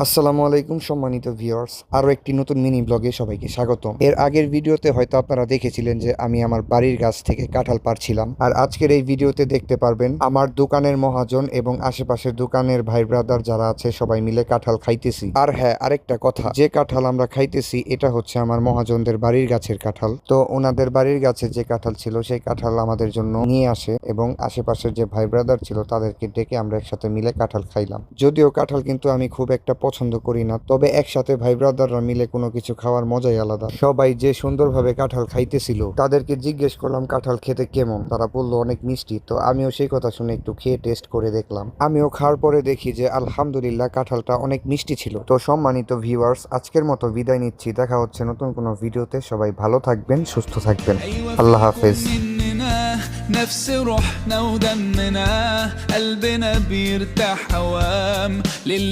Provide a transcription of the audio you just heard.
আসসালামু আলাইকুম সম্মানিত ভিউয়ার্স, আরও একটি নতুন মিনি ব্লগে সবাইকে স্বাগতম। এর আগের ভিডিওতে হয়তো আপনারা দেখেছিলেন যে আমি আমার বাড়ির গাছ থেকে কাঁঠাল পাড়ছিলাম, আর আজকের এই ভিডিওতে দেখতে পারবেন আমার দোকানের মহাজন এবং আশেপাশের দোকানের ভাই ব্রাদার যারা আছে সবাই মিলে কাঁঠাল খাইতেছি। আর হ্যাঁ, আরেকটা কথা, যে কাঁঠাল আমরা খাইতেছি এটা হচ্ছে আমার মহাজনদের বাড়ির গাছের কাঁঠাল। তো ওনাদের বাড়ির গাছে যে কাঁঠাল ছিল সেই কাঁঠাল আমাদের জন্য নিয়ে আসে এবং আশেপাশের যে ভাই ব্রাদার ছিল তাদেরকে ডেকে আমরা একসাথে মিলে কাঁঠাল খাইলাম। যদিও কাঁঠাল কিন্তু আমি খুব একটা পছন্দ করি না, তবে একসাথে ভাই ব্রাদাররা মিলে কোনো কিছু খাওয়ার মজাই আলাদা। সবাই যে সুন্দরভাবে কাঁঠাল খাইতেছিল তাদেরকে জিজ্ঞেস করলাম কাঁঠাল খেতে কেমন, তারা বললো অনেক মিষ্টি। তো আমিও সেই কথা শুনে একটু খেয়ে টেস্ট করে দেখলাম। আমিও খাওয়ার পরে দেখি যে আলহামদুলিল্লাহ কাঁঠালটা অনেক মিষ্টি ছিল। তো সম্মানিত ভিউয়ার্স, আজকের মতো বিদায় নিচ্ছি। দেখা হচ্ছে নতুন কোনো ভিডিওতে। সবাই ভালো থাকবেন, সুস্থ থাকবেন। আল্লাহ হাফেজ। نفس روحنا ودمنا قلبنا بيرتاح هوام للي